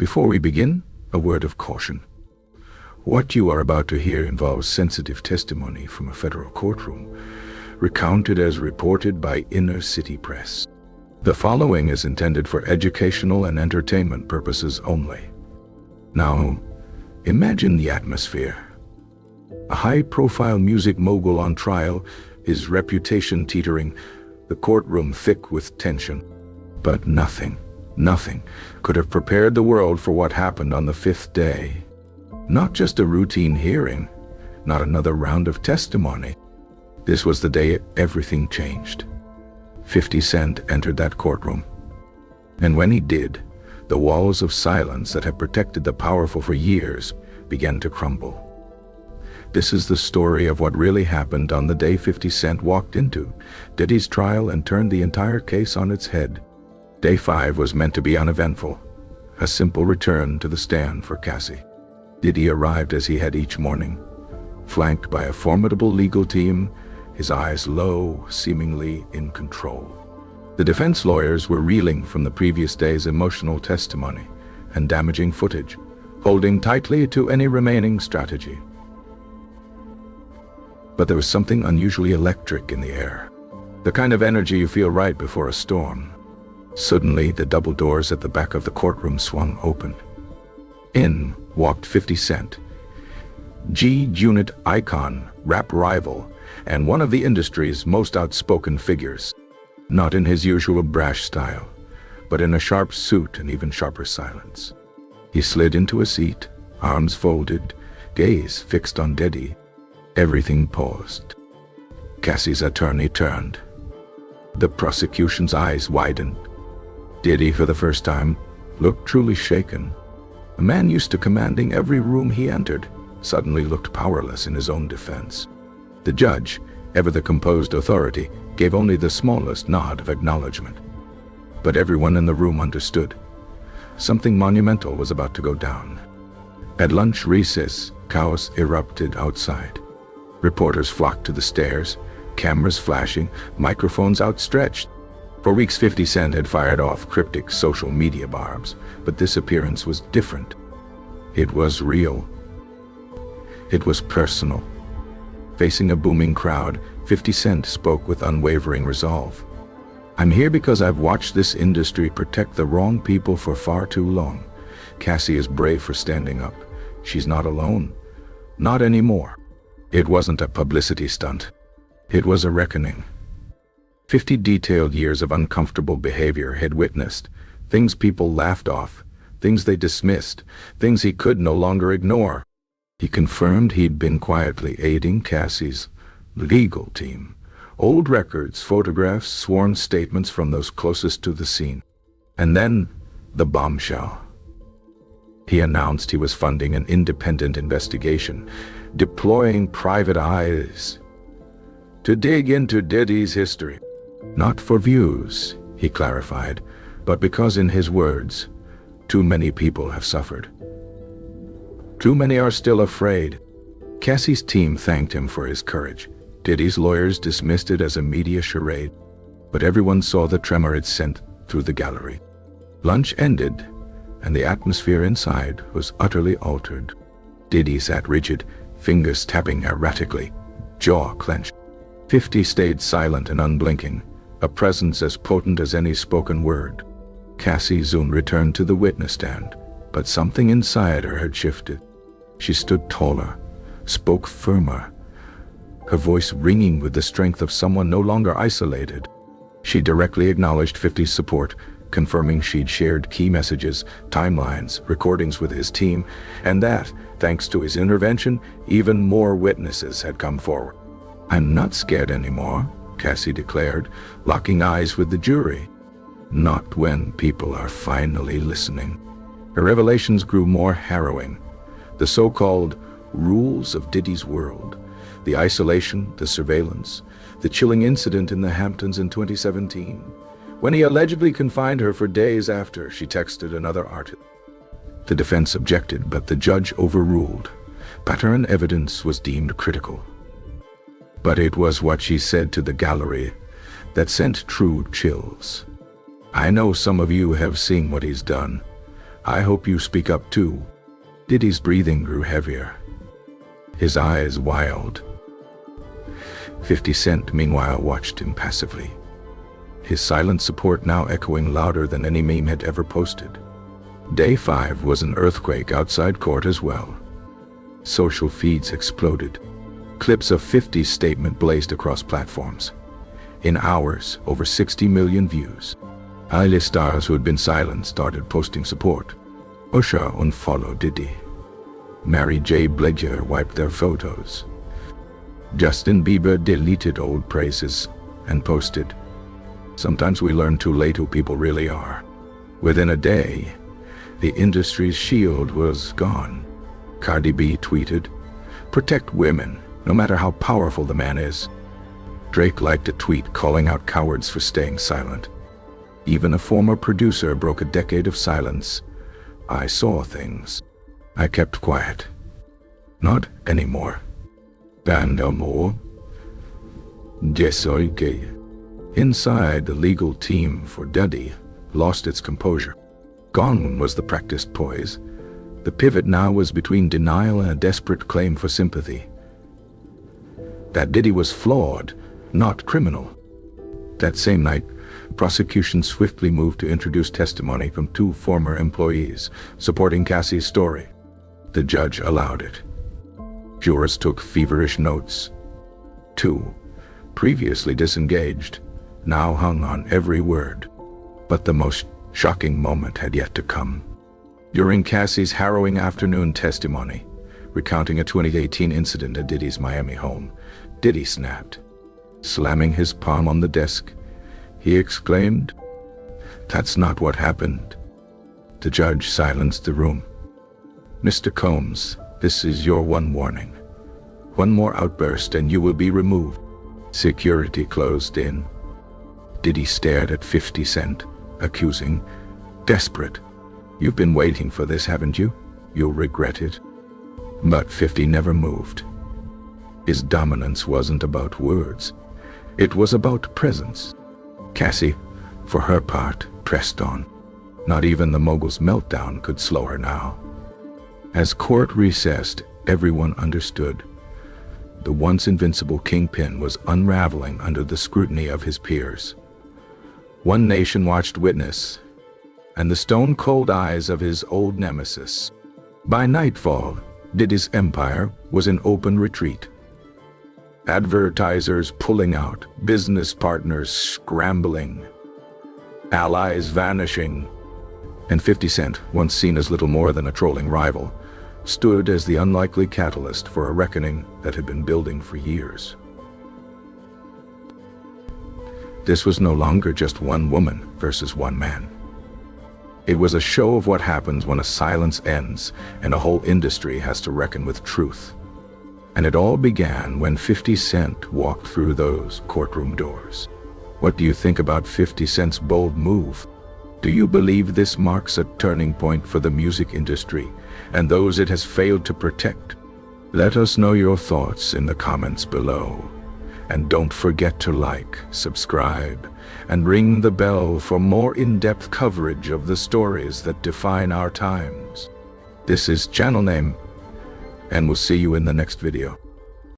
Before we begin, a word of caution. What you are about to hear involves sensitive testimony from a federal courtroom, recounted as reported by inner city press. The following is intended for educational and entertainment purposes only. Now, imagine the atmosphere. A high-profile music mogul on trial, his reputation teetering, the courtroom thick with tension. But nothing could have prepared the world for what happened on the fifth day. Not just a routine hearing, not another round of testimony. This was the day everything changed. 50 Cent entered that courtroom. And when he did, the walls of silence that had protected the powerful for years began to crumble. This is the story of what really happened on the day 50 Cent walked into Diddy's trial and turned the entire case on its head. Day 5 was meant to be uneventful, a simple return to the stand for Cassie. Diddy arrived as he had each morning, flanked by a formidable legal team, his eyes low, seemingly in control. The defense lawyers were reeling from the previous day's emotional testimony and damaging footage, holding tightly to any remaining strategy. But there was something unusually electric in the air, the kind of energy you feel right before a storm. Suddenly, the double doors at the back of the courtroom swung open. In walked 50 Cent, G-Unit icon, rap rival, and one of the industry's most outspoken figures. Not in his usual brash style, but in a sharp suit and even sharper silence. He slid into a seat, arms folded, gaze fixed on Diddy. Everything paused. Cassie's attorney turned. The prosecution's eyes widened. Diddy, for the first time, looked truly shaken. A man used to commanding every room he entered suddenly looked powerless in his own defense. The judge, ever the composed authority, gave only the smallest nod of acknowledgement. But everyone in the room understood. Something monumental was about to go down. At lunch recess, chaos erupted outside. Reporters flocked to the stairs, cameras flashing, microphones outstretched. For weeks 50 Cent had fired off cryptic social media barbs, but this appearance was different. It was real. It was personal. Facing a booming crowd, 50 Cent spoke with unwavering resolve. "I'm here because I've watched this industry protect the wrong people for far too long. Cassie is brave for standing up. She's not alone. Not anymore." It wasn't a publicity stunt. It was a reckoning. 50 detailed years of uncomfortable behavior he'd witnessed, things people laughed off, things they dismissed, things he could no longer ignore. He confirmed he'd been quietly aiding Cassie's legal team. Old records, photographs, sworn statements from those closest to the scene. And then, the bombshell. He announced he was funding an independent investigation, deploying private eyes to dig into Diddy's history. Not for views, he clarified, but because in his words, too many people have suffered. Too many are still afraid. Cassie's team thanked him for his courage. Diddy's lawyers dismissed it as a media charade, but everyone saw the tremor it sent through the gallery. Lunch ended, and the atmosphere inside was utterly altered. Diddy sat rigid, fingers tapping erratically, jaw clenched. 50 stayed silent and unblinking, a presence as potent as any spoken word. Cassie soon returned to the witness stand, but something inside her had shifted. She stood taller, spoke firmer, her voice ringing with the strength of someone no longer isolated. She directly acknowledged 50's support, confirming she'd shared key messages, timelines, recordings with his team, and that, thanks to his intervention, even more witnesses had come forward. "I'm not scared anymore," Cassie declared, locking eyes with the jury. "Not when people are finally listening." Her revelations grew more harrowing. The so-called rules of Diddy's world, the isolation, the surveillance, the chilling incident in the Hamptons in 2017, when he allegedly confined her for days after she texted another artist. The defense objected, but the judge overruled. Pattern evidence was deemed critical. But it was what she said to the gallery that sent true chills. "I know some of you have seen what he's done, I hope you speak up too. Diddy's breathing grew heavier, his eyes wild. 50 Cent, meanwhile, watched him passively, his silent support now echoing louder than any meme had ever posted. Day 5 was an earthquake outside court as well. Social feeds exploded. Clips of 50's statement blazed across platforms. In hours, over 60 million views. A-list stars who had been silent started posting support. Usher unfollowed Diddy. Mary J. Blige wiped their photos. Justin Bieber deleted old praises and posted, "Sometimes we learn too late who people really are." Within a day, the industry's shield was gone. Cardi B tweeted, "Protect women, no matter how powerful the man is." Drake liked a tweet calling out cowards for staying silent. Even a former producer broke a decade of silence. "I saw things. I kept quiet." Not anymore. Bandamore. Jesoike. Inside, the legal team for Diddy lost its composure. Gone was the practiced poise. The pivot now was between denial and a desperate claim for sympathy. That Diddy was flawed, not criminal. That same night, prosecution swiftly moved to introduce testimony from 2 former employees supporting Cassie's story. The judge allowed it. Jurors took feverish notes. 2, previously disengaged, now hung on every word. But the most shocking moment had yet to come. During Cassie's harrowing afternoon testimony, recounting a 2018 incident at Diddy's Miami home, Diddy snapped. Slamming his palm on the desk, he exclaimed, "That's not what happened." The judge silenced the room. "Mr. Combs, this is your one warning. One more outburst and you will be removed." Security closed in. Diddy stared at 50 Cent, accusing, desperate. "You've been waiting for this, haven't you? You'll regret it." But 50 never moved. His dominance wasn't about words. It was about presence. Cassie, for her part, pressed on. Not even the mogul's meltdown could slow her now. As court recessed, everyone understood. The once invincible kingpin was unraveling under the scrutiny of his peers. One nation watched witness, and the stone-cold eyes of his old nemesis. By nightfall, Diddy's empire was in open retreat. Advertisers pulling out, business partners scrambling, allies vanishing, and 50 Cent, once seen as little more than a trolling rival, stood as the unlikely catalyst for a reckoning that had been building for years. This was no longer just one woman versus one man. It was a show of what happens when a silence ends and a whole industry has to reckon with truth. And it all began when 50 Cent walked through those courtroom doors. What do you think about 50 Cent's bold move? Do you believe this marks a turning point for the music industry and those it has failed to protect? Let us know your thoughts in the comments below. And don't forget to like, subscribe, and ring the bell for more in-depth coverage of the stories that define our times. This is channel name, and we'll see you in the next video.